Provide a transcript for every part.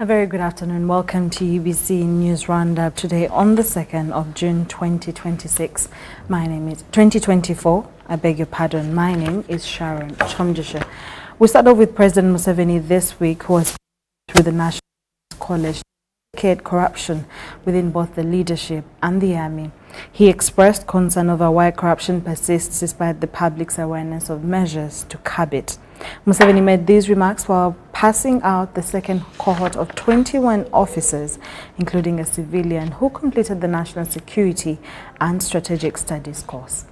A very good afternoon. Welcome to UBC News Roundup today on the 2nd of June 2026. My name is 2024. I beg your pardon. My name is Sharon Kyomugisha. We start off with President Museveni this week, who was through the National College to eradicate corruption within both the leadership and the army. He expressed concern over why corruption persists despite the public's awareness of measures to curb it. Museveni made these remarks while passing out the second cohort of 21 officers, including a civilian who completed the National Security and Strategic Studies course.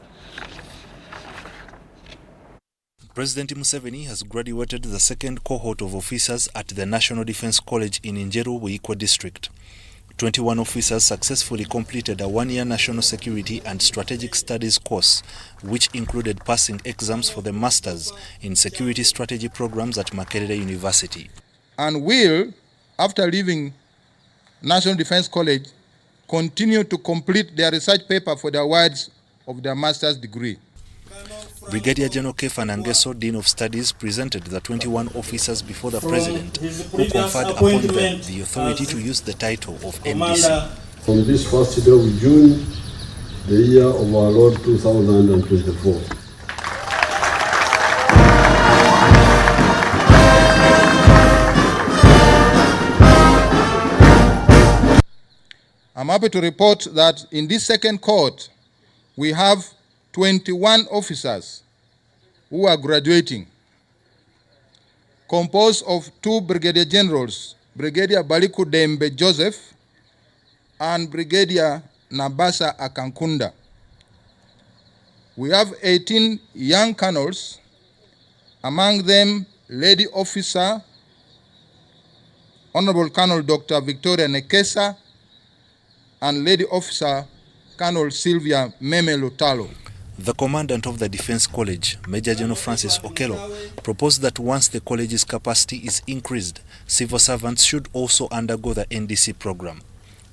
President Museveni has graduated the second cohort of officers at the National Defence College in Njeru-Buikwe district. 21 officers successfully completed a one-year National Security and Strategic Studies course, which included passing exams for the Masters in Security Strategy programs at Makerere University. And will, after leaving National Defence College, continue to complete their research paper for the awards of their Master's degree. Brigadier General Kefa Nangeso, Dean of Studies, presented the 21 officers before the President, who conferred upon them the authority to use the title of NDC. From this first day of June, the year of our Lord 2024. I'm happy to report that in this second cohort, we have 21 officers who are graduating, composed of 2 Brigadier Generals, Brigadier Baliku Dembe Joseph and Brigadier Nabasa Akankunda. We have 18 young colonels, among them Lady Officer Honorable Colonel Dr. Victoria Nekesa and Lady Officer Colonel Sylvia Meme Lutalo. The commandant of the Defence College, Major General Francis Okello, proposed that once the college's capacity is increased, civil servants should also undergo the NDC program.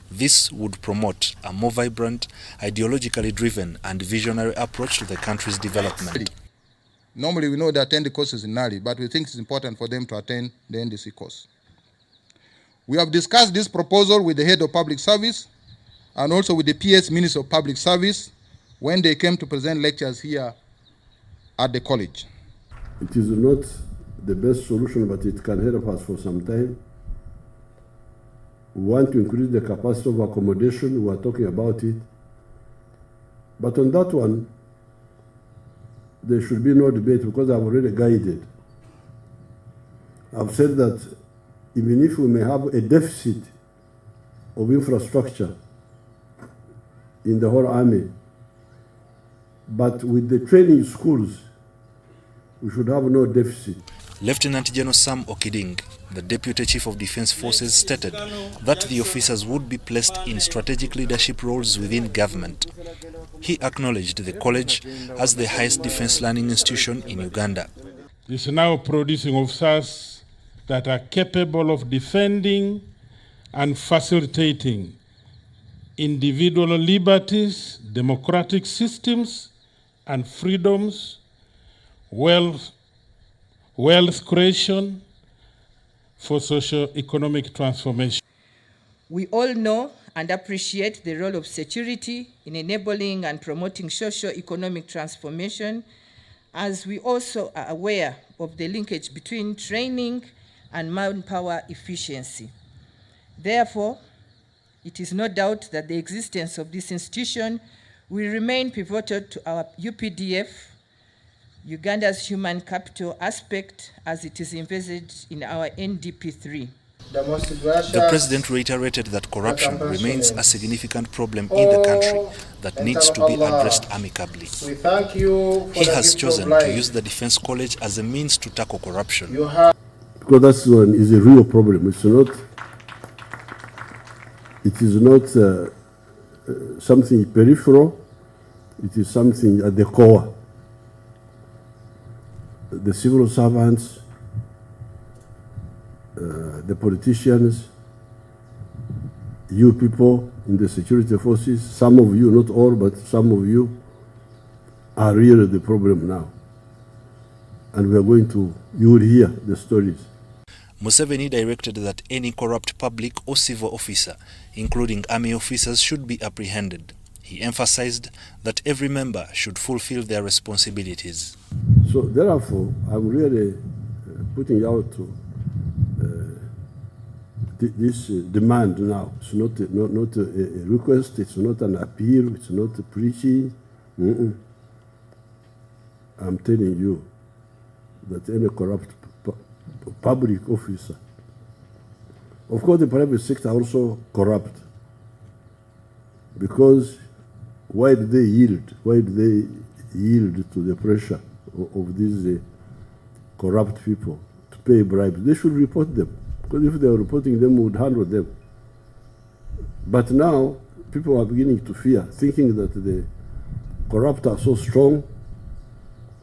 This would promote a more vibrant, ideologically driven and visionary approach to the country's development. Normally we know they attend the courses in Nali, but we think it's important for them to attend the NDC course. We have discussed this proposal with the head of public service and also with the PS Minister of Public Service when they came to present lectures here at the college. It is not the best solution, but it can help us for some time. We want to increase the capacity of accommodation. We are talking about it. But on that one, there should be no debate because I've already guided. I've said that even if we may have a deficit of infrastructure in the whole army, but with the training schools, we should have no deficit. Lieutenant General Sam Okiding, the Deputy Chief of Defence Forces, stated that the officers would be placed in strategic leadership roles within government. He acknowledged the college as the highest defence learning institution in Uganda. It's now producing officers that are capable of defending and facilitating individual liberties, democratic systems, and freedoms, wealth creation for socio-economic transformation. We all know and appreciate the role of security in enabling and promoting socio-economic transformation, as we also are aware of the linkage between training and manpower efficiency. Therefore, it is no doubt that the existence of this institution will remain pivotal to our UPDF, Uganda's human capital aspect, as it is envisaged in our NDP3. The President reiterated that corruption remains a significant problem in the country that needs to be addressed amicably. He has chosen to use the Defence College as a means to tackle corruption. Because that one is a real problem. It is not something peripheral. It is something at the core. The civil servants, the politicians, you people in the security forces, some of you, not all, but some of you, are really the problem now. And we are going to, you will hear the stories. Museveni directed that any corrupt public or civil officer, including army officers, should be apprehended. He emphasized that every member should fulfill their responsibilities. So therefore, I'm really putting out this demand now. It's not a request, it's not an appeal, it's not a preaching. I'm telling you that any corrupt public officer, of course the private sector also corrupt, because why do they yield? Why do they yield to the pressure of these corrupt people to pay bribes? They should report them, because if they were reporting them, we would handle them. But now people are beginning to fear, thinking that the corrupt are so strong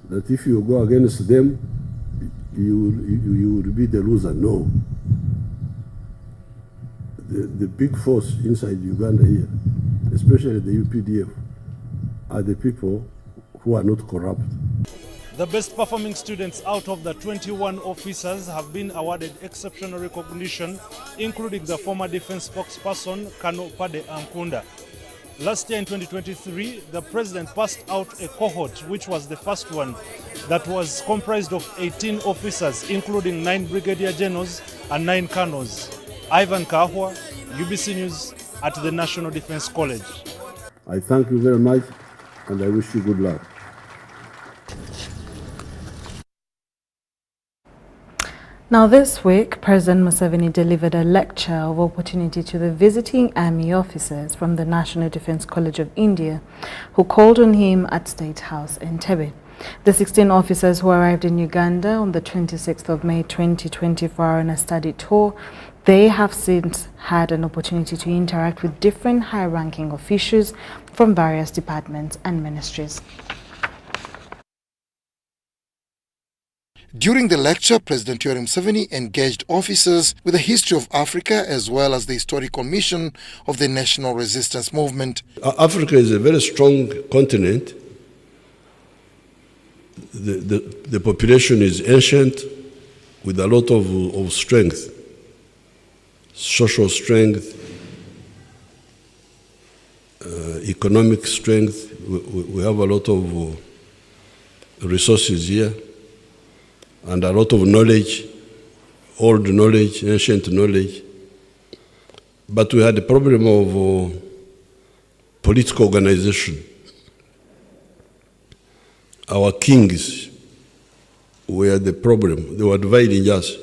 that if you go against them, you will be the loser. No. The big force inside Uganda here, especially the UPDF, are the people who are not corrupt. The best performing students out of the 21 officers have been awarded exceptional recognition, including the former defense spokesperson, Kano Pade Ankunda. Last year in 2023, the president passed out a cohort, which was the first one, that was comprised of 18 officers, including 9 brigadier generals and 9 colonels. Ivan Kahwa, UBC News at the National Defense College. I thank you very much, and I wish you good luck. Now this week, President Museveni delivered a lecture of opportunity to the visiting army officers from the National Defense College of India, who called on him at State House in Entebbe. The 16 officers who arrived in Uganda on the 26th of May 2024 on a study tour, they have since had an opportunity to interact with different high-ranking officials from various departments and ministries. During the lecture, President Yoweri Museveni engaged officers with the history of Africa as well as the historical mission of the national resistance movement. Africa is a very strong continent. The population is ancient with a lot of strength, social strength, economic strength. We have a lot of resources here, and a lot of knowledge, old knowledge, ancient knowledge. But we had a problem of political organization. Our kings were the problem. They were dividing us,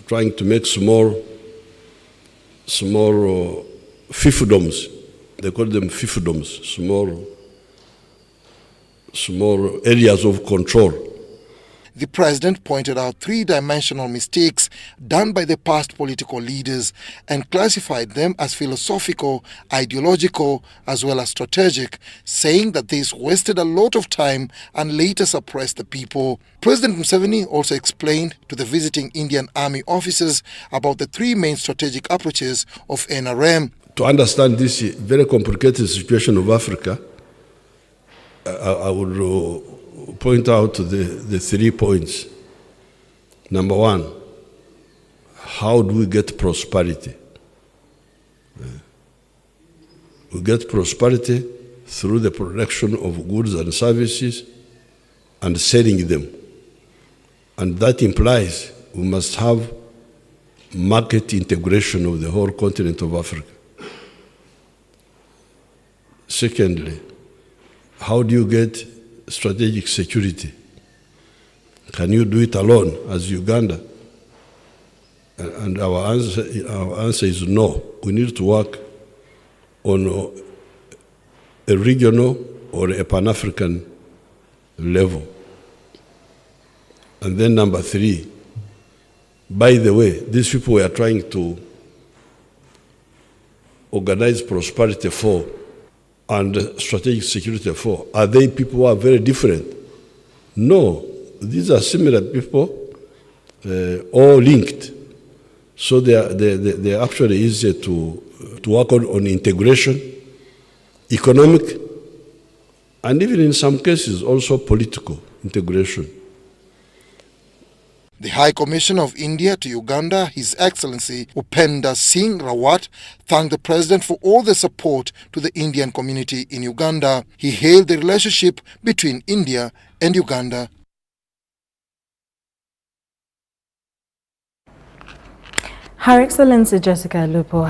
trying to make small fiefdoms. They call them fiefdoms, small areas of control. The president pointed out three-dimensional mistakes done by the past political leaders and classified them as philosophical, ideological, as well as strategic, saying that this wasted a lot of time and later suppressed the people. President Museveni also explained to the visiting Indian Army officers about the three main strategic approaches of NRM. To understand this very complicated situation of Africa, I would point out the 3 points. Number one, how do we get prosperity? We get prosperity through the production of goods and services and selling them. And that implies we must have market integration of the whole continent of Africa. Secondly, how do you get strategic security? Can you do it alone as Uganda? And our answer is no. We need to work on a regional or a Pan-African level. And then number three, by the way, these people were trying to organize prosperity for and strategic security for. Are they people who are very different? No, these are similar people, all linked. So they are actually easier to work on integration, economic, and even in some cases also political integration. The High Commissioner of India to Uganda, His Excellency Upenda Singh Rawat, thanked the President for all the support to the Indian community in Uganda. He hailed the relationship between India and Uganda. Her Excellency Jessica Lupo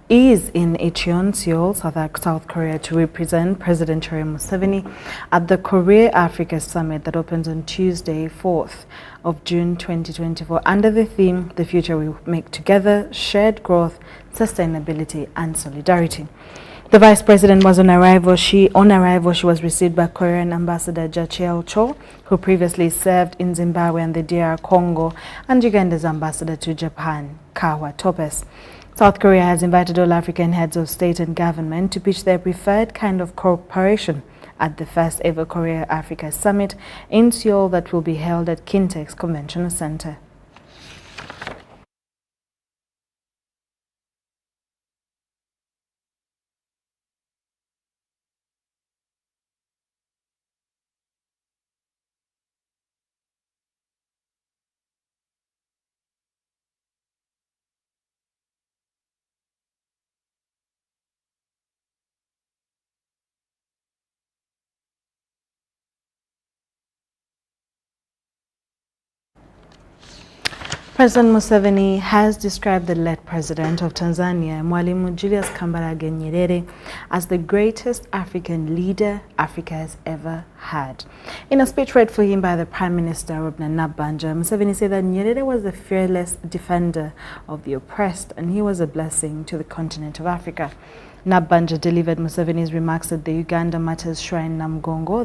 is in Incheon, Seoul, South Korea, to represent President Sharon Museveni at the Korea-Africa Summit that opens on Tuesday, 4th of June 2024, under the theme, "The Future We Make Together, Shared Growth, Sustainability and Solidarity." The Vice President was on arrival. She was received by Korean Ambassador Jachiel Cho, who previously served in Zimbabwe and the DR Congo, and Uganda's Ambassador to Japan, Kawa Topes. South Korea has invited all African heads of state and government to pitch their preferred kind of cooperation at the first ever Korea-Africa Summit in Seoul that will be held at Kintex Convention Center. President Museveni has described the late president of Tanzania, Mwalimu Julius Kambarage Nyerere, as the greatest African leader Africa has ever had. In a speech read for him by the Prime Minister, Robert Nabanja, Museveni said that Nyerere was the fearless defender of the oppressed and he was a blessing to the continent of Africa. Nabanja delivered Museveni's remarks at the Uganda Martyrs Shrine Namgongo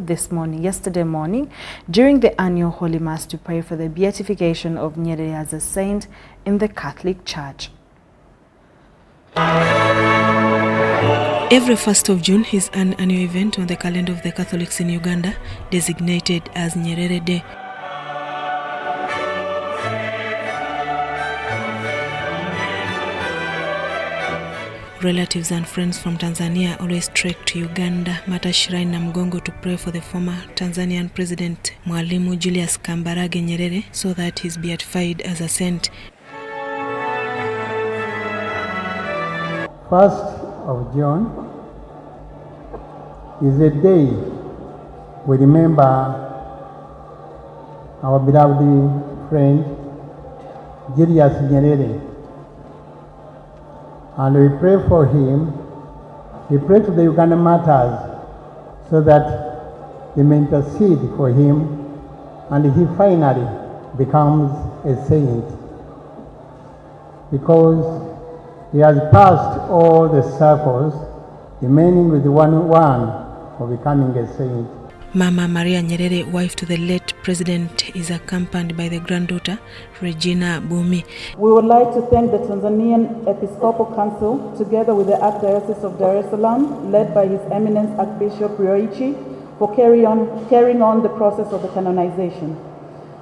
yesterday morning, during the annual Holy Mass to pray for the beatification of Nyerere as a saint in the Catholic Church. Every 1st of June is an annual event on the calendar of the Catholics in Uganda, designated as Nyerere Day. Relatives and friends from Tanzania always trek to Uganda Martyrs Shrine Namgongo to pray for the former Tanzanian President Mwalimu Julius Kambarage Nyerere so that he is beatified as a saint. 1st of June is a day we remember our beloved friend Julius Nyerere. And we pray for him. We pray to the Uganda Martyrs so that they may intercede for him and he finally becomes a saint, because he has passed all the circles, remaining with one for becoming a saint. Mama Maria Nyerere, wife to the late president, is accompanied by the granddaughter, Regina Bumi. We would like to thank the Tanzanian Episcopal Council, together with the Archdiocese of Dar es Salaam, led by His Eminence Archbishop Rioichi, for carrying on the process of the canonization.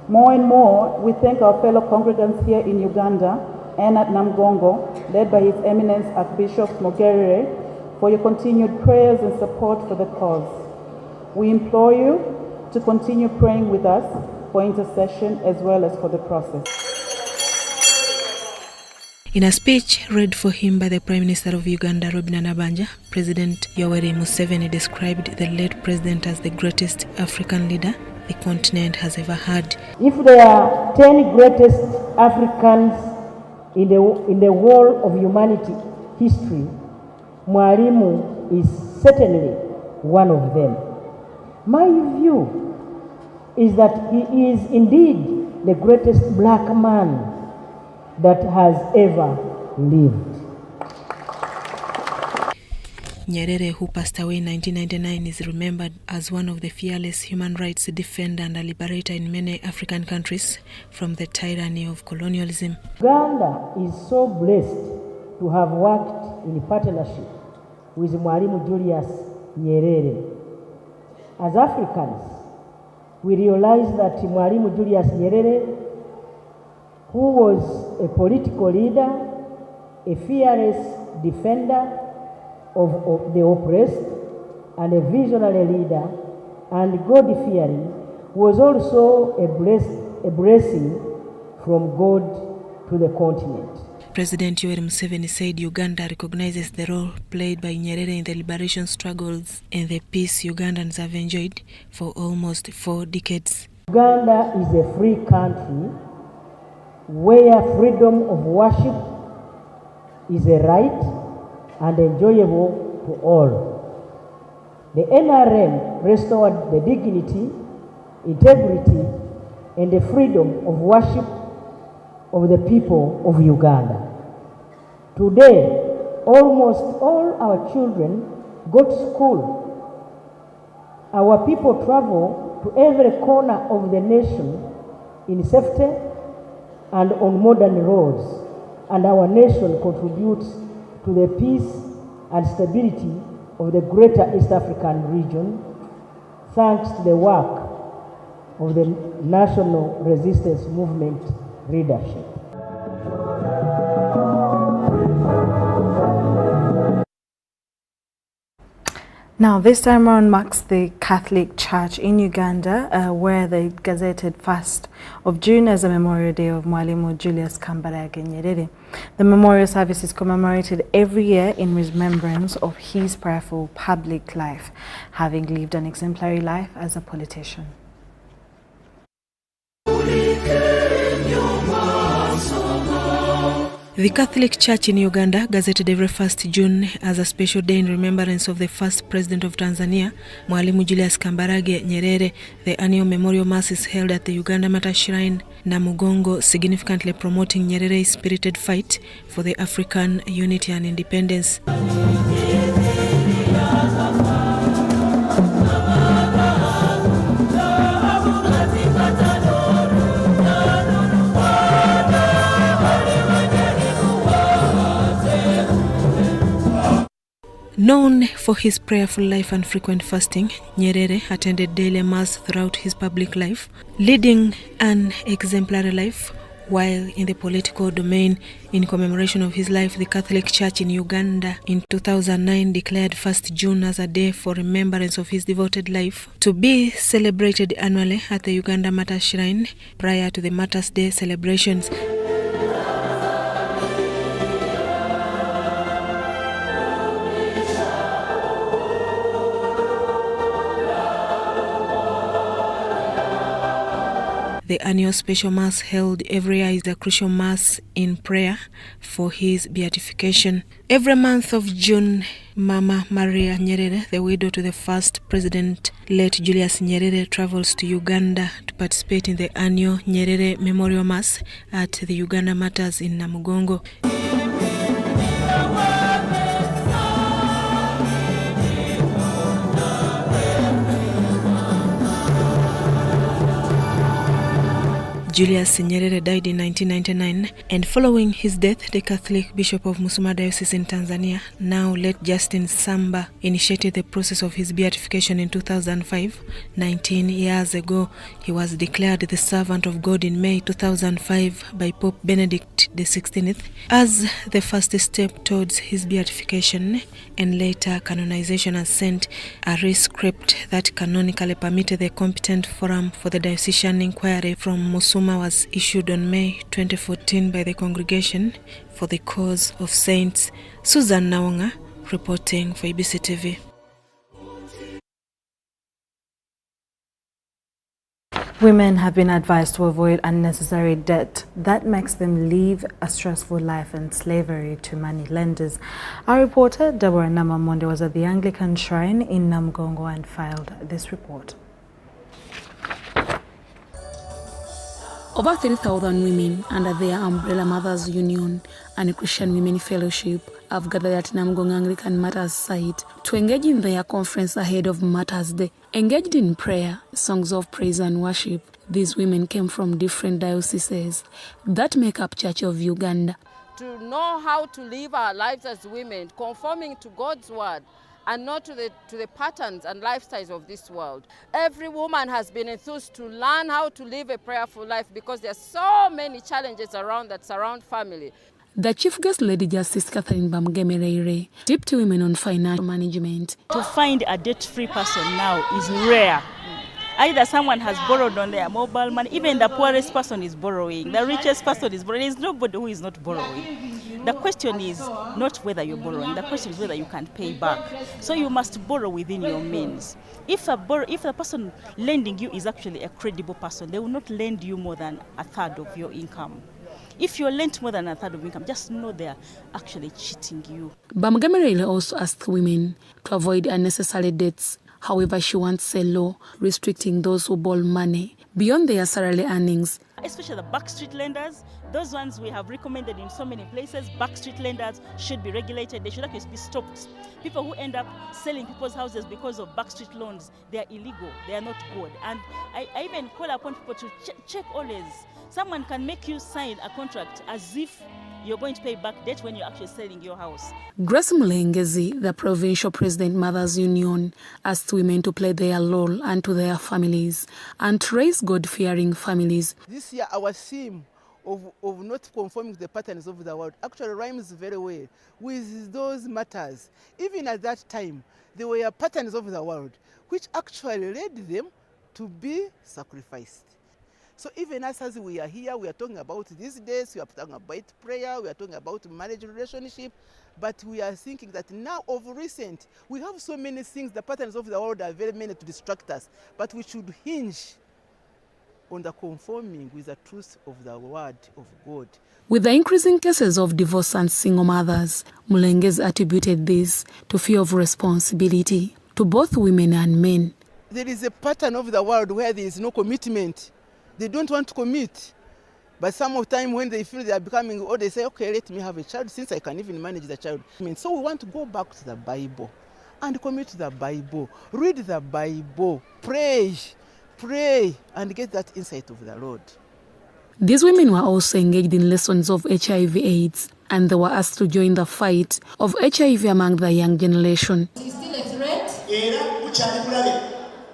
More and more, we thank our fellow congregants here in Uganda and at Namgongo, led by His Eminence Archbishop Mogerere, for your continued prayers and support for the cause. We implore you to continue praying with us for intercession as well as for the process. In a speech read for him by the Prime Minister of Uganda, Robert Nabanja, President Yoweri Museveni described the late president as the greatest African leader the continent has ever had. If there are 10 greatest Africans in the whole of humanity history, Mwalimu is certainly one of them. My view is that he is indeed the greatest black man that has ever lived. Nyerere, who passed away in 1999, is remembered as one of the fearless human rights defender and a liberator in many African countries from the tyranny of colonialism. Uganda is so blessed to have worked in partnership with Mwalimu Julius Nyerere. As Africans, we realize that Mwalimu Julius Nyerere, who was a political leader, a fearless defender of the oppressed, and a visionary leader, and God-fearing, was also a blessed a blessing from God to the continent. President Yoweri Museveni said Uganda recognizes the role played by Nyerere in the liberation struggles and the peace Ugandans have enjoyed for almost 4 decades. Uganda is a free country where freedom of worship is a right and enjoyable to all. The NRM restored the dignity, integrity, and the freedom of worship of the people of Uganda. Today, almost all our children go to school. Our people travel to every corner of the nation in safety and on modern roads, and our nation contributes to the peace and stability of the greater East African region, thanks to the work of the National Resistance Movement leadership. Now, this time around marks the Catholic Church in Uganda, where they gazetted 1st of June as a Memorial Day of Mwalimu Julius Kambarage Nyerere. The memorial service is commemorated every year in remembrance of his prayerful public life, having lived an exemplary life as a politician. The Catholic Church in Uganda gazetted every 1st June as a special day in remembrance of the first president of Tanzania, Mwalimu Julius Kambarage Nyerere. The annual memorial mass is held at the Uganda Martyrs Shrine, Namugongo, significantly promoting Nyerere's spirited fight for the African unity and independence. Known for his prayerful life and frequent fasting, Nyerere attended daily mass throughout his public life, leading an exemplary life. While in the political domain, in commemoration of his life, the Catholic Church in Uganda in 2009 declared 1st June as a day for remembrance of his devoted life, to be celebrated annually at the Uganda Martyrs Shrine prior to the Martyrs Day celebrations. The annual special mass held every year is a crucial mass in prayer for his beatification. Every month of June, Mama Maria Nyerere, the widow to the first president, late Julius Nyerere, travels to Uganda to participate in the annual Nyerere Memorial Mass at the Uganda Martyrs in Namugongo. Julius Nyerere died in 1999, and following his death, the Catholic Bishop of Musoma Diocese in Tanzania, now late Justin Samba, initiated the process of his beatification in 2005. 19 years ago, he was declared the servant of God in May 2005 by Pope Benedict XVI as the first step towards his beatification and later canonization as saint. A rescript that canonically permitted the competent forum for the diocesan inquiry from Musoma was issued on May 2014 by the Congregation for the Cause of Saints. Susan Nawanga reporting for ABC TV. Women have been advised to avoid unnecessary debt that makes them live a stressful life and slavery to money lenders. Our reporter, Deborah Namamonde, was at the Anglican Shrine in Namugongo and filed this report. Over 3,000 women under their umbrella Mothers Union and Christian Women Fellowship have gathered at Namugongo Anglican Martyrs site to engage in their conference ahead of Martyrs Day. Engaged in prayer, songs of praise and worship, these women came from different dioceses that make up Church of Uganda. To know how to live our lives as women, conforming to God's word, and not to the patterns and lifestyles of this world. Every woman has been enthused to learn how to live a prayerful life because there are so many challenges around that surround family. The Chief Guest Lady Justice Catherine Bamgemerere tipped women on financial management. To find a debt-free person now is rare. Either someone has borrowed on their mobile money, even the poorest person is borrowing, the richest person is borrowing. There's nobody who is not borrowing. The question is not whether you're borrowing, the question is whether you can pay back. So you must borrow within your means. If the person lending you is actually a credible person, they will not lend you more than a third of your income. If you're lent more than a third of income, just know they're actually cheating you. Bamugamirele also asked women to avoid unnecessary debts. However, she wants a law restricting those who borrow money beyond their salary earnings. Especially the backstreet lenders, those ones we have recommended in so many places. Backstreet lenders should be regulated. They should actually be stopped. People who end up selling people's houses because of backstreet loans, they are illegal. They are not good. And I even call upon people to check always. Someone can make you sign a contract as if you're going to pay back debt when you're actually selling your house. Grace Mulengezi, the Provincial President Mothers Union, asked women to play their role unto their families and to raise God-fearing families. This year, our theme of not conforming to the patterns of the world actually rhymes very well with those matters. Even at that time, there were patterns of the world which actually led them to be sacrificed. So even as we are here, we are talking about these days, we are talking about prayer, we are talking about marriage relationship, but we are thinking that now of recent, we have so many things, the patterns of the world are very many to distract us, but we should hinge on the conforming with the truth of the word of God. With the increasing cases of divorce and single mothers, Mulengezi attributed this to fear of responsibility to both women and men. There is a pattern of the world where there is no commitment. They don't want to commit. But some of the time when they feel they are becoming old, they say, okay, let me have a child since I can even manage the child. So we want to go back to the Bible and commit to the Bible, read the Bible, pray, and get that insight of the Lord. These women were also engaged in lessons of HIV/AIDS, and they were asked to join the fight of HIV among the young generation. It is still a threat.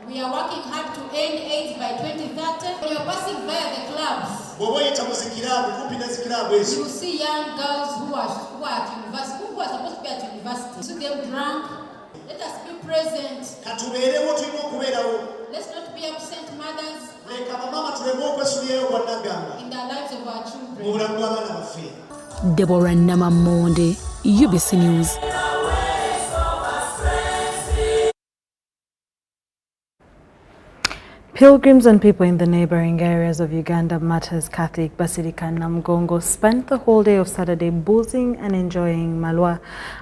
We are working hard to end AIDS by 2030. When you're passing via the clubs, you see young girls who are at university, who are supposed to be at university. You see them drunk. Let us be present. Let's not be absent mothers in the lives of our children. Deborah Namamonde, UBC News. Pilgrims and people in the neighboring areas of Uganda Martyrs Catholic Basilica Namgongo spent the whole day of Saturday boozing and enjoying malwa,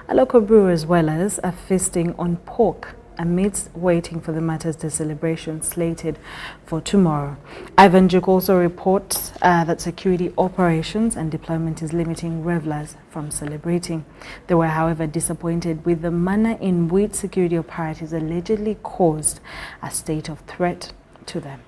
a local brew, as well as a feasting on pork amidst waiting for the Martyrs Day celebration slated for tomorrow. Ivan Duke also reports that security operations and deployment is limiting revelers from celebrating. They were, however, disappointed with the manner in which security apparatus allegedly caused a state of threat to them.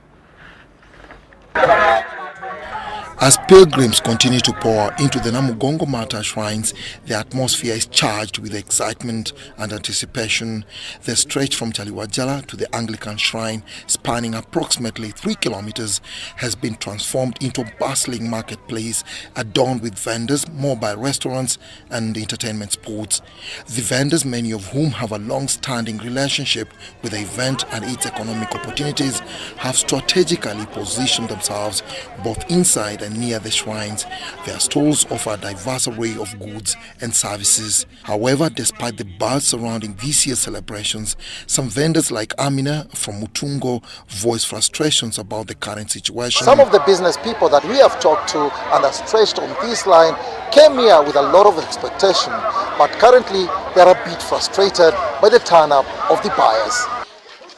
As pilgrims continue to pour into the Namugongo Martyr shrines, the atmosphere is charged with excitement and anticipation. The stretch from Chaliwajala to the Anglican shrine, spanning approximately 3 kilometers, has been transformed into a bustling marketplace adorned with vendors, mobile restaurants and entertainment spots. The vendors, many of whom have a long-standing relationship with the event and its economic opportunities, have strategically positioned themselves both inside and near the shrines. Their stalls offer a diverse array of goods and services. However, despite the buzz surrounding this year's celebrations, some vendors like Amina from Mutungo voice frustrations about the current situation. Some of the business people that we have talked to and are stretched on this line came here with a lot of expectation, but currently they are a bit frustrated by the turn-up of the buyers.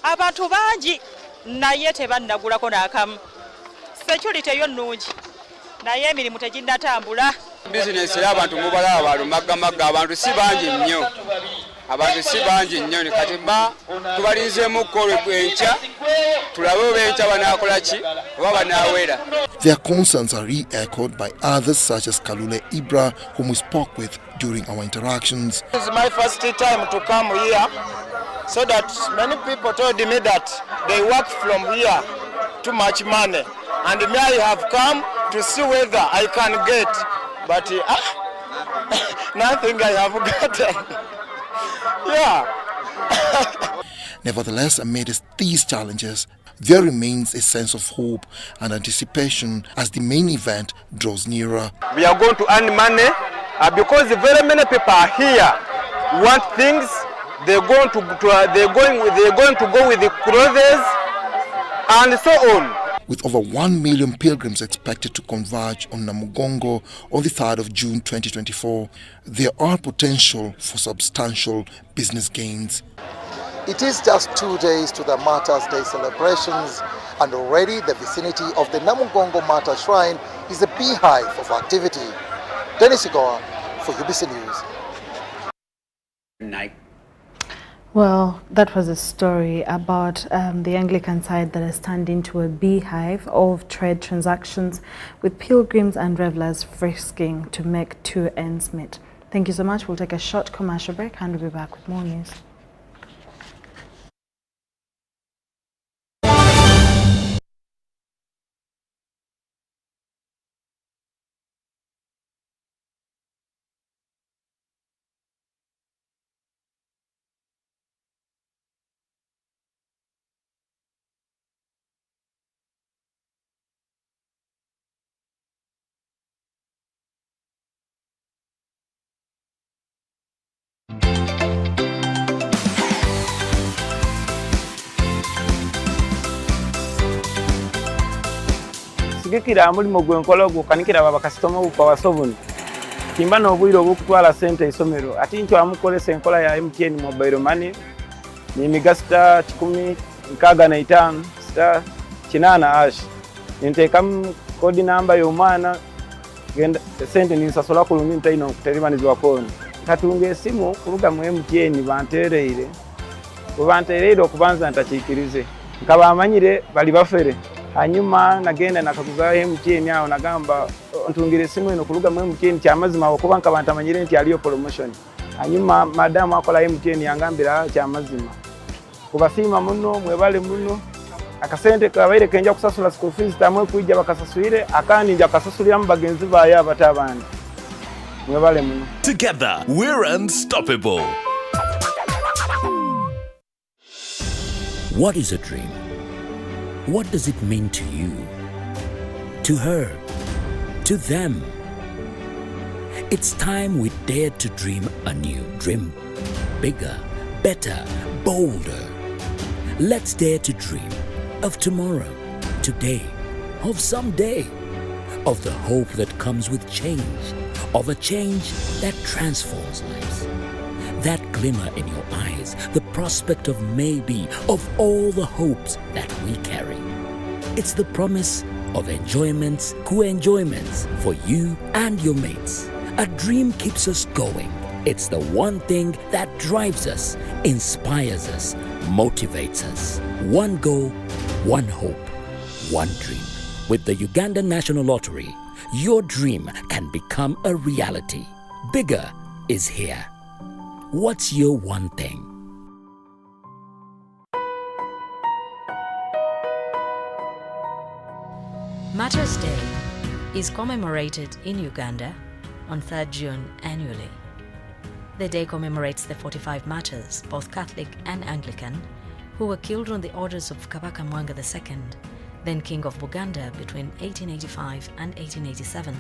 Abantu bangi naye tebannagulako n'akamu. Security yo nnungi naye emirimu teginnatambula. Bizinesi y'abantu mubalaba balumaggamagga, abantu si bangi nnyo. Abantu si bangi nnyo kati tubalinzeemu okukolo enkya tulabe oba enkya banaakola ki oba banaawera. Their concerns are re-echoed by others such as Kalule Ibra, whom we spoke with during our interactions. This is my first time to come here, so that many people told me that they work from here too much money, and me I have come to see whether I can get, but nothing I have gotten. Yeah. Nevertheless, amidst these challenges, there remains a sense of hope and anticipation as the main event draws nearer. We are going to earn money because very many people are here, want things. They're going to go with the clothes and so on. With over 1 million pilgrims expected to converge on Namugongo on the 3rd of June 2024, there are potential for substantial business gains. It is just 2 days to the Martyrs' Day celebrations, and already the vicinity of the Namugongo Martyr Shrine is a beehive of activity. Dennis Igoa for UBC News. Well, that was a story about the Anglican side that has turned into a beehive of trade transactions with pilgrims and revelers frisking to make two ends meet. Thank you so much. We'll take a short commercial break and we'll be back with more news. Sigikira mulimo gwenkola gukanikira babakasitoma bupawasobuni kimba n'obwire obukutwala sente isomero ati ncho amukolesa enkola ya MTN mobile money ni migasta 1065 star 8 nintekamu kodi namba y'omwana genda sente ninsasola ku lumi ntaino kuteribanizwa koni katunga esimu kuruga mu MTN bantereire okubanza ntakikirize nkaba amanyire bali bafere hanyuma nagenda nakakuza MTN yao nagamba ntungire esimu eno kuluga mu MTN kyamazima okuba nkabanta amanyire nti aliyo promotion hanyuma madamu akola MTN yangambira kyamazima kubasima muno mwebale muno akasente kabaire kenja kusasula school fees tamwe kujja bakasasuire akandi nja kasasulira mu bagenzi baye abatabandi mwebale muno. Together we're unstoppable. What is a dream? What does it mean to you? To her? To them? It's time we dare to dream anew. Dream bigger, better, bolder. Let's dare to dream of tomorrow, today, of someday, of the hope that comes with change, of a change that transforms lives. That glimmer in your eyes, the prospect of maybe, of all the hopes that we carry. It's the promise of enjoyments, co-enjoyments for you and your mates. A dream keeps us going. It's the one thing that drives us, inspires us, motivates us. One goal, one hope, one dream. With the Uganda National Lottery, your dream can become a reality. Bigger is here. What's your one thing? Martyrs' Day is commemorated in Uganda on 3rd June annually. The day commemorates the 45 martyrs, both Catholic and Anglican, who were killed on the orders of Kabaka Mwanga II, then King of Buganda between 1885 and 1887,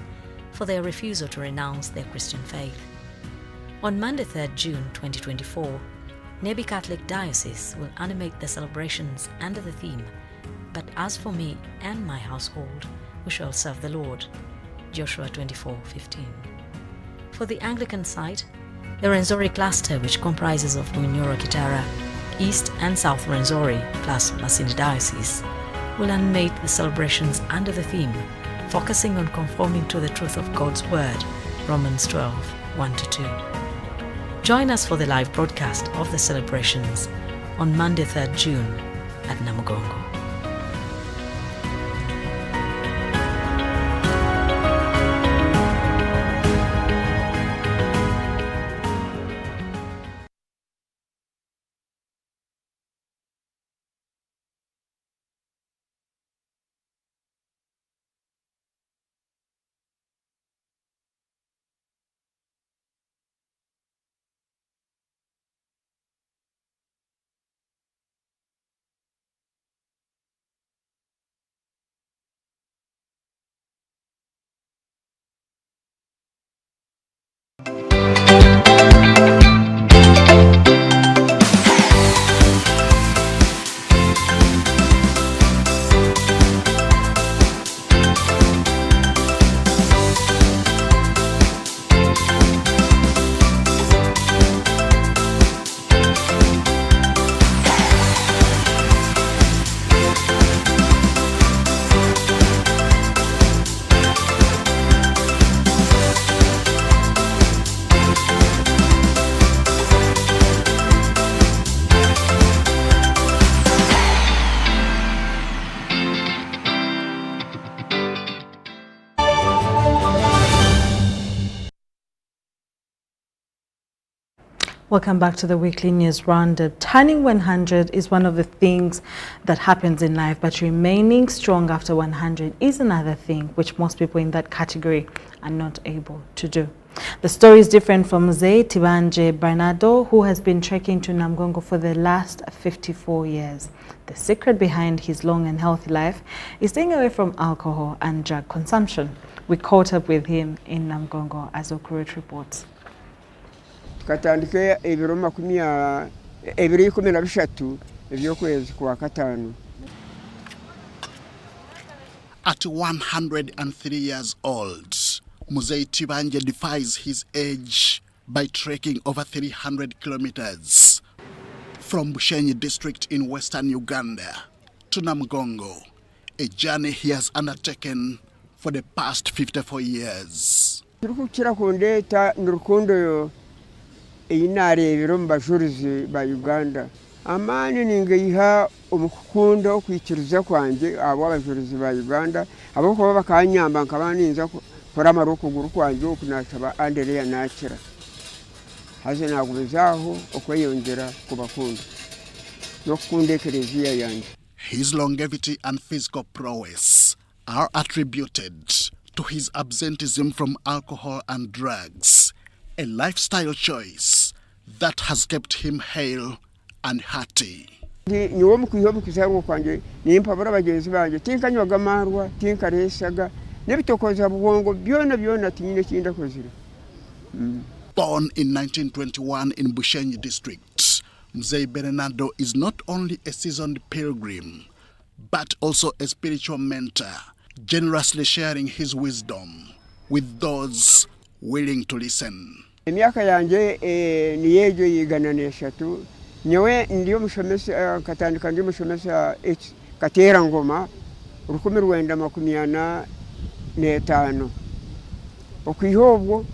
for their refusal to renounce their Christian faith. On Monday 3rd June 2024, Nebi Catholic Diocese will animate the celebrations under the theme, "But as for me and my household, we shall serve the Lord." Joshua 24:15. For the Anglican side, the Rwenzori cluster, which comprises of Munyoro Kitara, East and South Rwenzori plus Masindi Diocese, will animate the celebrations under the theme, focusing on conforming to the truth of God's Word, Romans 12:1-2. Join us for the live broadcast of the celebrations on Monday 3rd June at Namugongo. Welcome back to the weekly news roundup. Turning 100 is one of the things that happens in life, but remaining strong after 100 is another thing which most people in that category are not able to do. The story is different from Mzee Tibanje Bernardo, who has been trekking to Namgongo for the last 54 years. The secret behind his long and healthy life is staying away from alcohol and drug consumption. We caught up with him in Namgongo, as Okuret reports. Katandike ebiro 13 ebyokwezi kwa 5. At 103 years old, Mzee Tibanje defies his age by trekking over 300 kilometers from Bushenyi district in western Uganda to Namgongo, a journey he has undertaken for the past 54 years. Turukukira kundeta nurukundo yo inare ebiro mbashurizi ba Uganda. Amani ningeyiha umukundo kwikiriza kwanje abo abashurizi ba Uganda abo ko bakanyamba nkabaninza kora maroko guru kwanje okunashaba andereya nakira. Haze nagubezaho okweyongera kubakunda no kundekerezia yanje. His longevity and physical prowess are attributed to his absenteeism from alcohol and drugs, a lifestyle choice that has kept him hale and hearty. Niwo mukwiho kizango kwanje nimpabura bagenzi banje tinkanywaga marwa tinkaresaga nebitokoza bwongo byona tinyine kinda kozira. Born in 1921 in Bushenyi district, Mzee Bernardo is not only a seasoned pilgrim but also a spiritual mentor, generously sharing his wisdom with those willing to listen. Emyaka yanje niyejo yigana neshatu nyewe ndiyo mushomesa katandika ndiyo mushomesa katera ngoma 1985 okwihobwo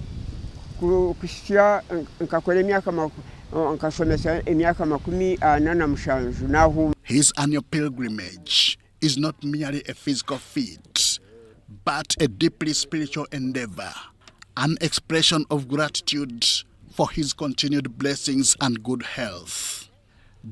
kushya nkakora emyaka nkashomesa emyaka 47 nahu. His annual pilgrimage is not merely a physical feat but a deeply spiritual endeavor, an expression of gratitude for his continued blessings and good health.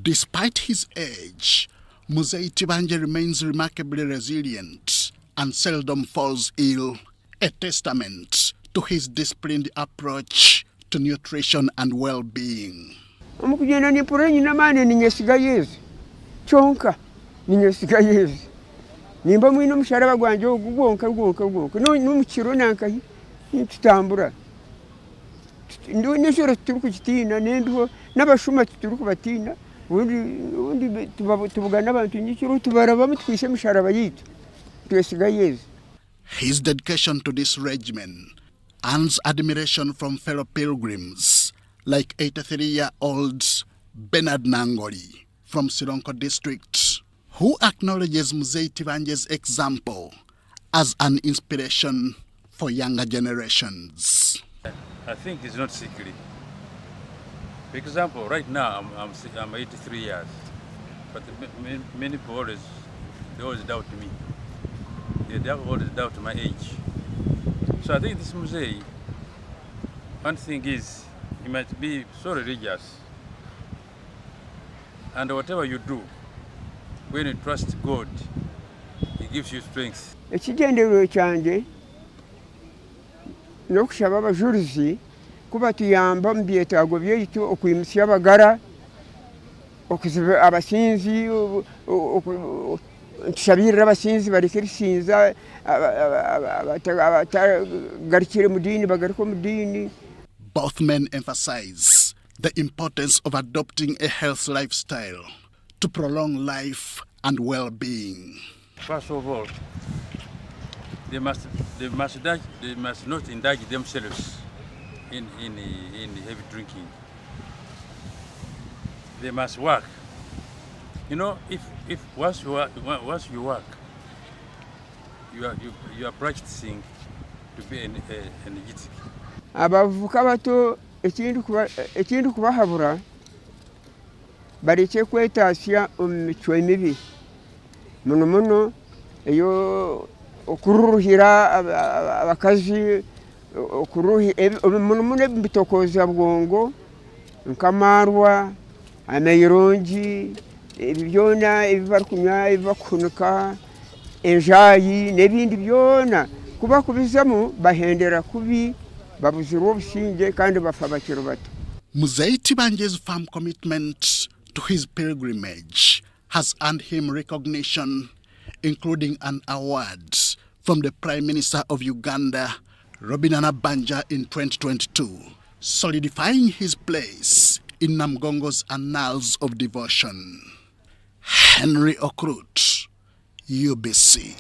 Despite his age, Mzee Tibanje remains remarkably resilient and seldom falls ill, a testament to his disciplined approach to nutrition and well-being. Omukugenda ni purenyi namane ninyesiga Yesu. Chonka ninyesiga Yesu. Nimba mwino musharaba gwanje ogwonka no mukiro nanka tutambura. Ndo nishoro turukukitina nendo nabashuma turukubatina undi tubugana abantu nyikiro tubaraba mutwishe musharaba yitu. Twesiga Yesu. His dedication to this regimen earns admiration from fellow pilgrims like 83-year-old Bernard Nangoli from Sironko district, who acknowledges Mzee Tibanje's example as an inspiration for younger generations. I think it's not secret. For example, right now I'm 83 years, but many people they always doubt me. They always doubt my age. So I think this Mzee, one thing is, he might be so religious, and whatever you do, when you trust God, He gives you strength. Ekigendero kyanje nokushaba abajurizi kuba tuyamba mu byetaago byaitu okwimusya abagara okuziba abasinzi tushabirira abasinzi barikirisinza abatagarikire mu dini bagariko mu dini. Both men emphasize the importance of adopting a healthy lifestyle to prolong life and well-being. First of all, they must not indulge themselves in heavy drinking. They must work. You know, if once you work, you are practicing to be energetic. Abavuka bato ekindi kubahabura bareke kwetasya omumico emibi muno eyo okururuhira abakazi muno ebitokoza bwongo nkamarwa amairongi ebi byona ebi barikunywa ebi bakuhunika enjayi n'ebindi byona kuba kubizamu bahendera kubi babuzirwa obusinge kandi bafa bakiri bato. Muzeiti Banje's firm commitment to his pilgrimage has earned him recognition, including an award from the Prime Minister of Uganda, Robin Banja, in 2022, solidifying his place in Namgongo's annals of devotion. Henry Okrut, UBC.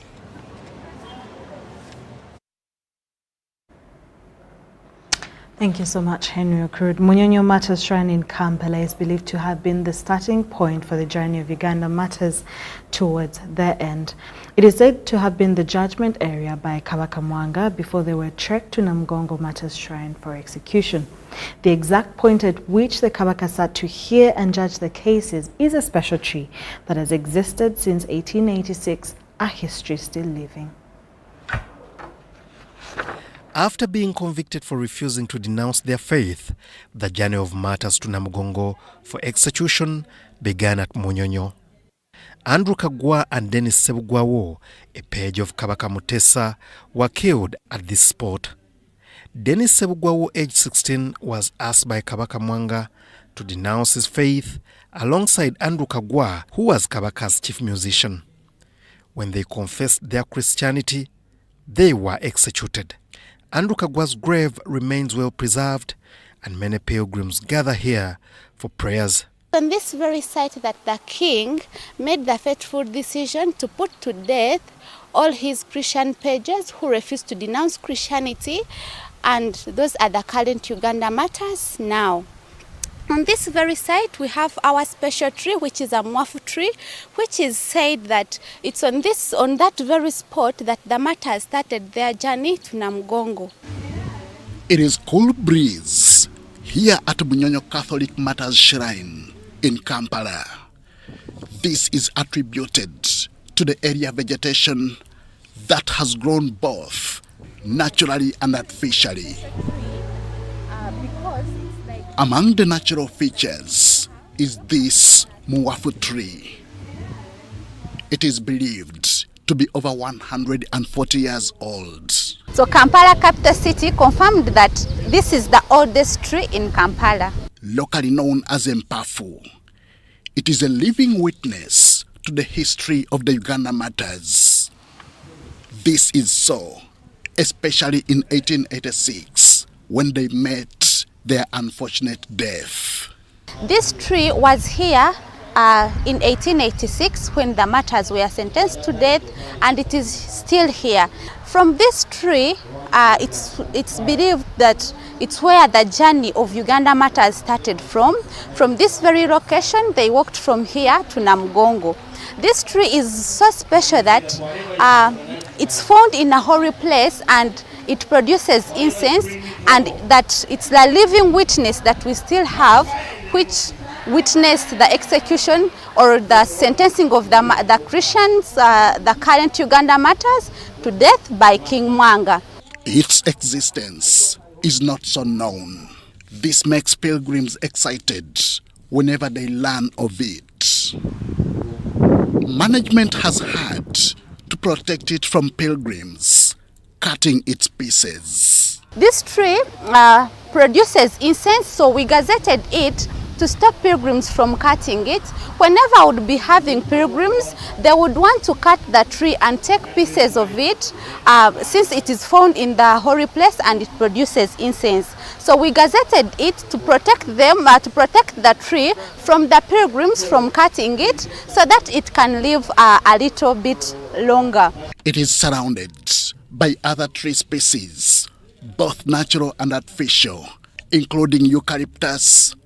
Thank you so much, Henry Okrut. Munyonyo Matters Shrine in Kampala is believed to have been the starting point for the journey of Uganda Matters towards their end. It is said to have been the judgment area by Kabaka Mwanga before they were trekked to Namgongo Matters Shrine for execution. The exact point at which the Kabaka sat to hear and judge the cases is a special tree that has existed since 1886, a history still living. After being convicted for refusing to denounce their faith, the journey of martyrs to Namugongo for execution began at Munyonyo. Andrew Kagwa and Dennis Sebugwawo, a page of Kabaka Mutesa, were killed at this spot. Dennis Sebugwawo, aged 16, was asked by Kabaka Mwanga to denounce his faith alongside Andrew Kagwa, who was Kabaka's chief musician. When they confessed their Christianity, they were executed. Andrew Kagwa's grave remains well preserved, and many pilgrims gather here for prayers. On this very site that the king made the fateful decision to put to death all his Christian pages who refused to denounce Christianity, and those are the current Uganda Matters now. On this very site we have our special tree, which is a mwafu tree, which is said that it's on that very spot that the Matters started their journey to Namugongo. It is cool breeze here at Munyonyo Catholic Matters Shrine in Kampala. This is attributed to the area vegetation that has grown both naturally and artificially. Among the natural features is this muwafu tree. It is believed to be over 140 years old. So Kampala capital city confirmed that this is the oldest tree in Kampala. Locally known as Mpafu, it is a living witness to the history of the Uganda Matters. This is so, especially in 1886, when they met their unfortunate death. This tree was here in 1886 when the Matters were sentenced to death, and it is still here. From this tree, it's believed that it's where the journey of Uganda Matters started from. From this very location, they walked from here to Namugongo. This tree is so special that it's found in a holy place and it produces incense, and that it's the living witness that we still have, which witnessed the execution or the sentencing of the Christians, the current Uganda Matters, to death by King Mwanga. Its existence is not so known. This makes pilgrims excited whenever they learn of it. Management has had to protect it from pilgrims cutting its pieces. This tree produces incense, so we gazetted it to stop pilgrims from cutting it. Whenever I would be having pilgrims, they would want to cut the tree and take pieces of it since it is found in the holy place and it produces incense. So we gazetted it to protect them, to protect the tree from the pilgrims from cutting it, so that it can live a little bit longer. It is surrounded by other tree species, both natural and artificial, including eucalyptus,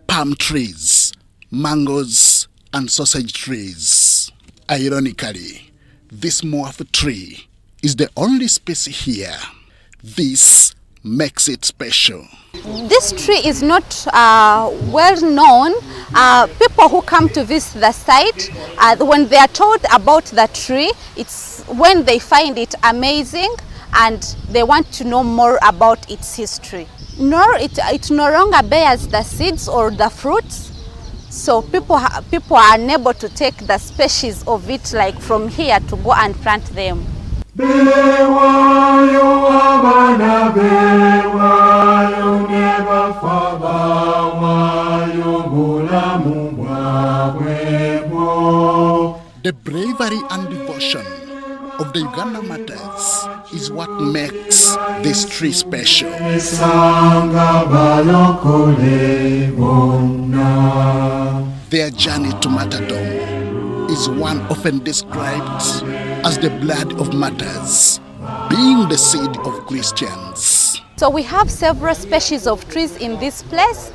palm trees, mangoes, and sausage trees. Ironically, this muwafu tree is the only species here. This makes it special. This tree is not well known. People who come to visit the site, when they are told about the tree, it's when they find it amazing and they want to know more about its history. nor it no longer bears the seeds or the fruits. So people are unable to take the species of it, like from here, to go and plant them. The bravery and devotion of the Uganda Martyrs is what makes this tree special. Their journey to martyrdom is one often described as the blood of martyrs, being the seed of Christians. So we have several species of trees in this place.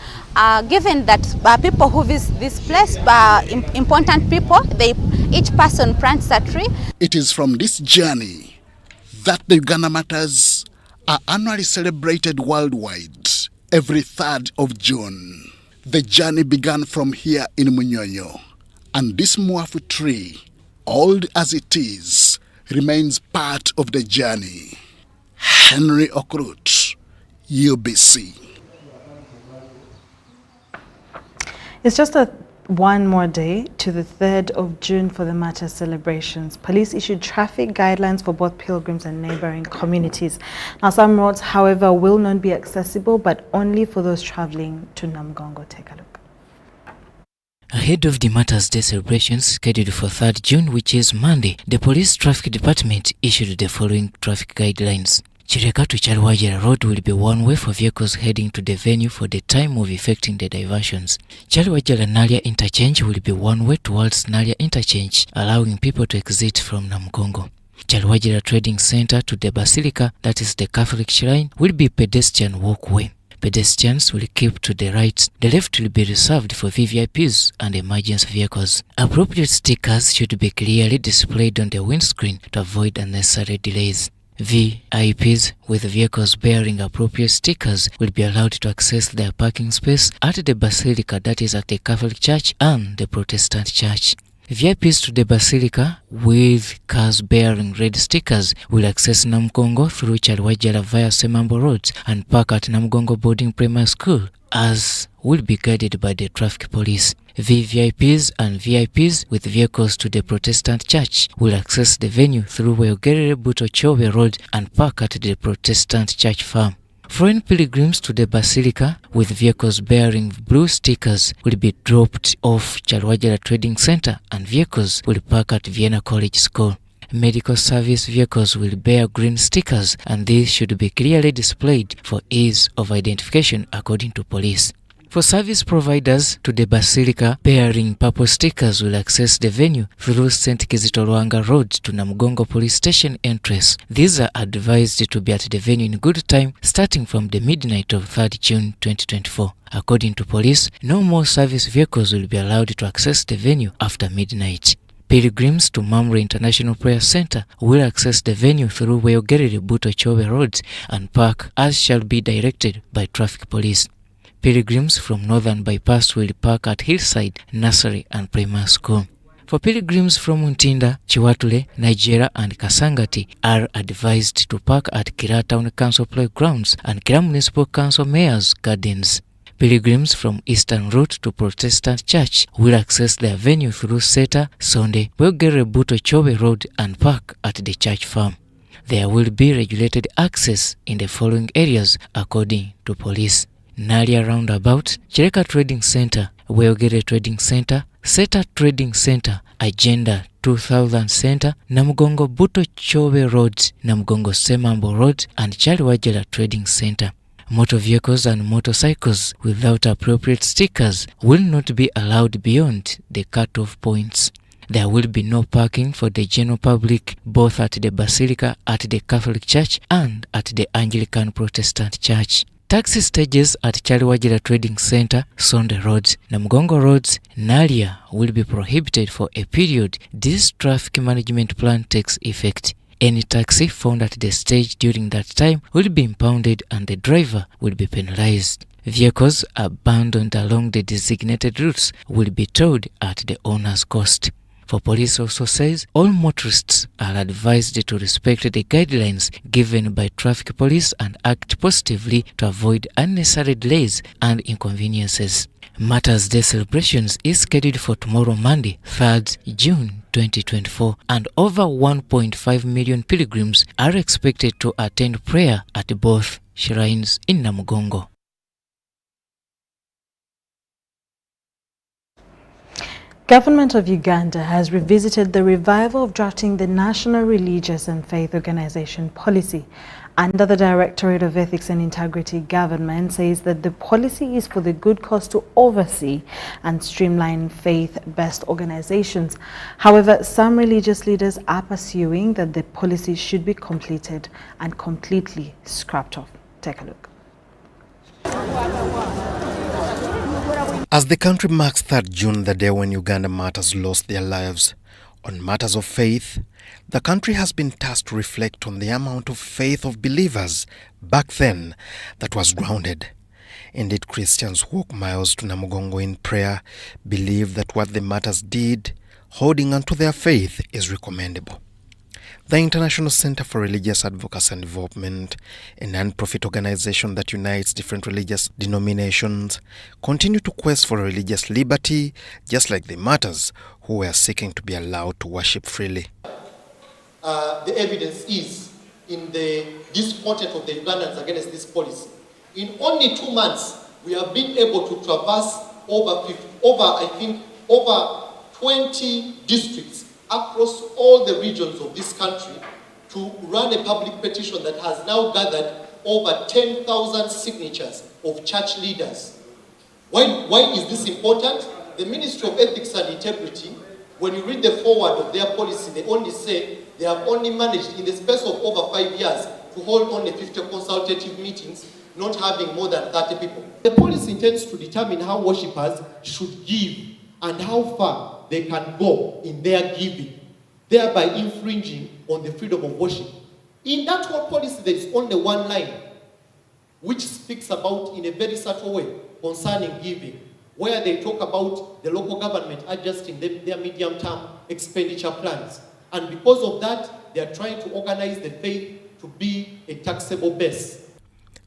Given that people who visit this place, important people, each person plants a tree. It is from this journey that the Uganda Martyrs are annually celebrated worldwide every 3rd of June. The journey began from here in Munyonyo, and this Mwafu tree, old as it is, remains part of the journey. Henry Okrut, UBC. It's just one more day to the 3rd of June for the Martyrs celebrations. Police issued traffic guidelines for both pilgrims and neighboring communities. Now, some roads, however, will not be accessible, but only for those traveling to Namugongo. Take a look. Ahead of the Martyrs Day celebrations scheduled for 3rd June, which is Monday, the Police Traffic Department issued the following traffic guidelines. Chireka to Chalwajira Road will be one way for vehicles heading to the venue for the time of effecting the diversions. Chalwajira Nalia Interchange will be one way towards Nalia Interchange, allowing people to exit from Namugongo. Chalwajira Trading Center to the Basilica, that is the Catholic Shrine, will be pedestrian walkway. Pedestrians will keep to the right. The left will be reserved for VVIPs and emergency vehicles. Appropriate stickers should be clearly displayed on the windscreen to avoid unnecessary delays. VIPs with vehicles bearing appropriate stickers will be allowed to access their parking space at the Basilica, that is at the Catholic Church and the Protestant Church. VIPs to the Basilica with cars bearing red stickers will access Namugongo through Chalwajira via Semambo Road and park at Namugongo Boarding Primary School, as will be guided by the traffic police. VVIPs and VIPs with vehicles to the Protestant Church will access the venue through Weogerere Buto Chobe Road and park at the Protestant Church farm. Foreign pilgrims to the Basilica with vehicles bearing blue stickers will be dropped off Chalwajira Trading Center, and vehicles will park at Vienna College School. Medical service vehicles will bear green stickers, and these should be clearly displayed for ease of identification according to police. For service providers to the Basilica bearing purple stickers will access the venue through St. Kizito Lwanga Road to Namugongo Police Station entrance. These are advised to be at the venue in good time, starting from the midnight of 3rd June 2024. According to police, no more service vehicles will be allowed to access the venue after midnight. Pilgrims to Mamre International Prayer Center will access the venue through Weogerere Buto Chobe Road and park as shall be directed by traffic police. Pilgrims from Northern Bypass will park at Hillside Nursery and Primary School. For pilgrims from Untinda, Chiwatule, Nigeria and Kasangati are advised to park at Kira Town Council Playgrounds and Kira Municipal Council Mayor's Gardens. Pilgrims from Eastern Route to Protestant Church will access their venue through Seta, Sonde, Weogerere Buto Chobe Road and park at the church farm. There will be regulated access in the following areas according to police: Nalia Roundabout, Chireka Trading Center, Weogerere Trading Center, Seta Trading Center, Agenda 2000 Center, Namugongo Buto Chobe Road, Namugongo Semambo Road and Chalwajira Trading Center. Motor vehicles and motorcycles without appropriate stickers will not be allowed beyond the cut-off points. There will be no parking for the general public both at the Basilica, at the Catholic Church and at the Anglican Protestant Church. Taxi stages at Chalwajira Trading Center, Sonde Roads, Namugongo Roads, Nalia will be prohibited for a period this traffic management plan takes effect. Any taxi found at the stage during that time will be impounded and the driver will be penalized. Vehicles abandoned along the designated routes will be towed at the owner's cost. For police also says all motorists are advised to respect the guidelines given by traffic police and act positively to avoid unnecessary delays and inconveniences. Matters Day celebrations is scheduled for tomorrow, Monday, 3rd June 2024, and over 1.5 million pilgrims are expected to attend prayer at both shrines in Namugongo. Government of Uganda has revisited the revival of drafting the National Religious and Faith Organization policy. Under the Directorate of Ethics and Integrity, government says that the policy is for the good cause to oversee and streamline faith-based organizations. However, some religious leaders are pursuing that the policy should be completed and completely scrapped off. Take a look. As the country marks 3rd June, the day when Uganda martyrs lost their lives on matters of faith, the country has been tasked to reflect on the amount of faith of believers back then that was grounded. Indeed, Christians who walk miles to Namugongo in prayer believe that what the martyrs did, holding onto their faith, is recommendable. The International Center for Religious Advocacy and Development, a non-profit organization that unites different religious denominations, continue to quest for religious liberty, just like the martyrs who were seeking to be allowed to worship freely. The evidence is in the discontent of the Ugandans against this policy. In only 2 months, we have been able to traverse over 20 districts across all the regions of this country to run a public petition that has now gathered over 10,000 signatures of church leaders. Why is this important? The Ministry of Ethics and Integrity, when you read the forward of their policy, they only say they have only managed in the space of over 5 years to hold only 50 consultative meetings, not having more than 30 people. The policy intends to determine how worshippers should give and how far they can go in their giving, thereby infringing on the freedom of worship. In that whole policy, there is only one line which speaks about, in a very subtle way, concerning giving, where they talk about the local government adjusting their medium-term expenditure plans. And because of that, they are trying to organize the faith to be a taxable base.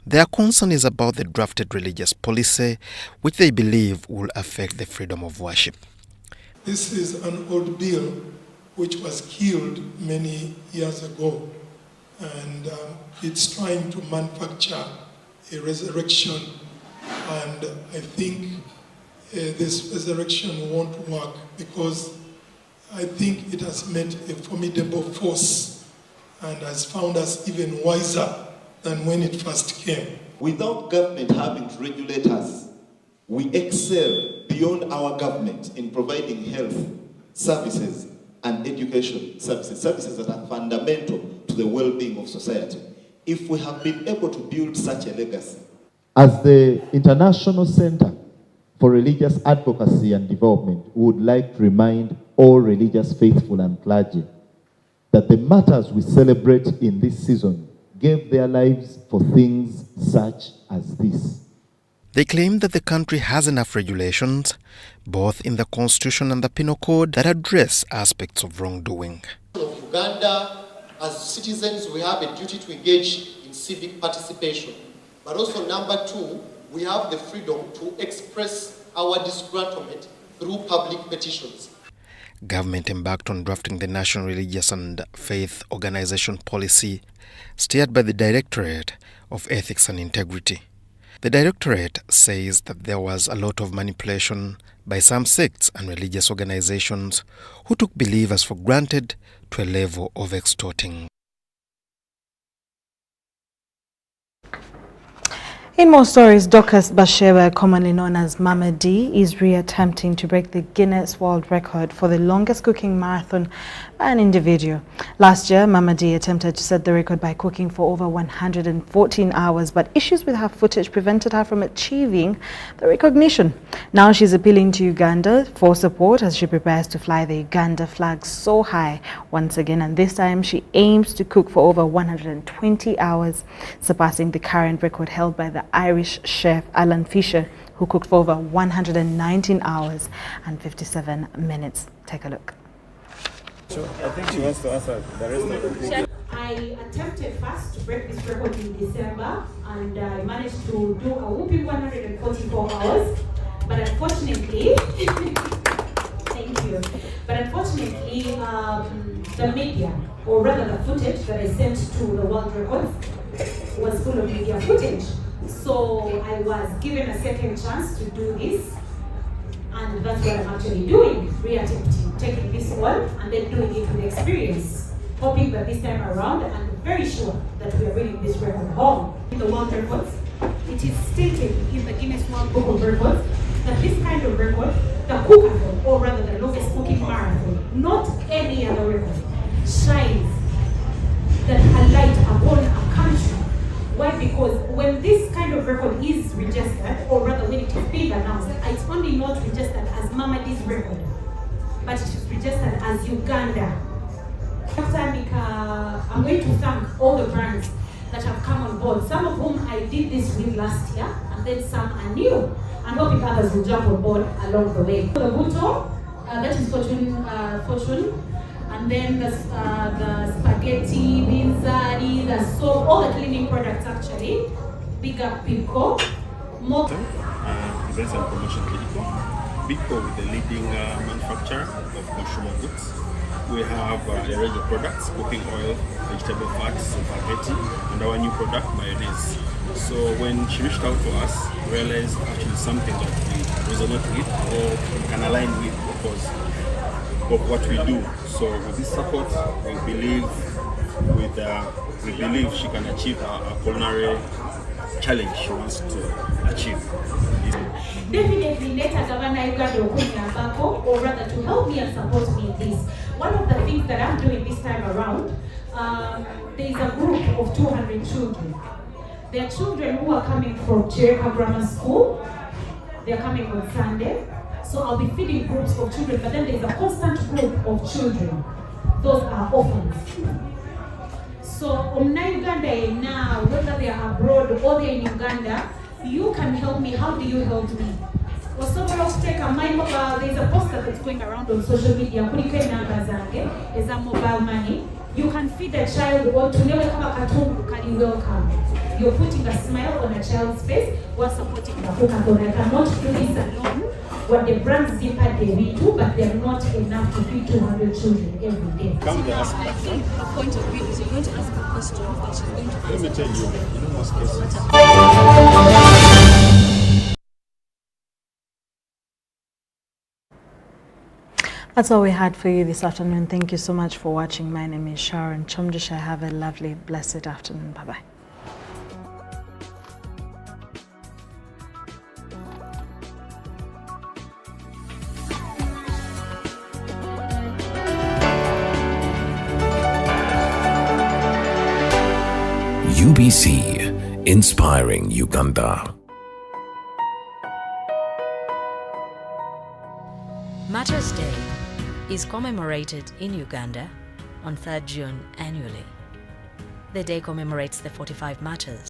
Their concern is about the drafted religious policy, which they believe will affect the freedom of worship. This is an old bill which was killed many years ago, and it's trying to manufacture a resurrection, and I think this resurrection won't work because I think it has met a formidable force and has found us even wiser than when it first came. Without government having to regulate us, we excel beyond our government in providing health services and education services that are fundamental to the well-being of society. If we have been able to build such a legacy. As the International Center for Religious Advocacy and Development, we would like to remind all religious faithful and clergy that the martyrs we celebrate in this season gave their lives for things such as this. They claim that the country has enough regulations, both in the Constitution and the Penal Code, that address aspects of wrongdoing. Of Uganda, as citizens, we have a duty to engage in civic participation. But also, number two, we have the freedom to express our disgruntlement through public petitions. Government embarked on drafting the National Religious and Faith Organization policy, steered by the Directorate of Ethics and Integrity. The Directorate says that there was a lot of manipulation by some sects and religious organizations who took believers for granted to a level of extorting. In more stories, Dorcas Bashewa, commonly known as Mama D, is reattempting to break the Guinness World Record for the longest cooking marathon by an individual. Last year, Mama D attempted to set the record by cooking for over 114 hours, but issues with her footage prevented her from achieving the recognition. Now she's appealing to Uganda for support as she prepares to fly the Uganda flag so high once again, and this time she aims to cook for over 120 hours, surpassing the current record held by the Irish chef Alan Fisher, who cooked for over 119 hours and 57 minutes. Take a look. So I think she wants to answer the rest of the thing. I attempted first to break this record in December, and I managed to do a whooping 144 hours. But unfortunately, thank you. But unfortunately, the media, or rather the footage that I sent to the World Records, was full of media footage. So I was given a second chance to do this, and that's what I'm actually doing, re-attempting, taking this one and then doing it with experience, hoping that this time around, I'm very sure that we are bringing this record home. In the World Records, it is stated in the Guinness World Book of Records that this kind of record, the cookathon, or rather the longest cooking marathon, not any other record, shines that a light upon a country. Why? Because when this kind of record is registered, or rather when it is being announced, it's only not registered as Mamadi's record, but it is registered as Uganda. I'm going to thank all the brands that have come on board, some of whom I did this with last year, and then some are new. I'm hoping others will jump on board along the way. The Buto, that is Fortune. And then the spaghetti, binzari, the soap, all the cleaning products actually. Big up Bigco. More. Events and promotion Bigco. Bigco with the leading manufacturer of consumer goods. We have a range of products, cooking oil, vegetable fats, spaghetti, and our new product, mayonnaise. So when she reached out to us, we realized actually something that we resonate with or can align with because of what we do. So with this support, we believe she can achieve a culinary challenge she wants to achieve. Definitely, later Governor Uganda or rather to help me and support me in this. One of the things that I'm doing this time around, there is a group of 200 children. There are children who are coming from Chereka Grammar School. They are coming on Sunday. So I'll be feeding groups of children, but then there's a constant group of children. Those are orphans. So Uganda now, whether they are abroad or they're in Uganda, you can help me. How do you help me? Well, someone else take a my mobile. There's a poster that's going around on social media. Is a mobile money. You can feed a child or to never come a cartoon, can you welcome? You're putting a smile on a child's face while supporting the cookathon. I cannot do this alone. What the brands zipper they will do, but they're not enough to feed 200 children every day. Come to ask I think the point of view is you're going to ask a question that she's going to Let me tell you, in most cases. That's all we had for you this afternoon. Thank you so much for watching. My name is Sharon Kyomugisha. Have a lovely, blessed afternoon. Bye-bye. UBC, inspiring Uganda. Martyrs' Day is commemorated in Uganda on 3rd June annually. The day commemorates the 45 martyrs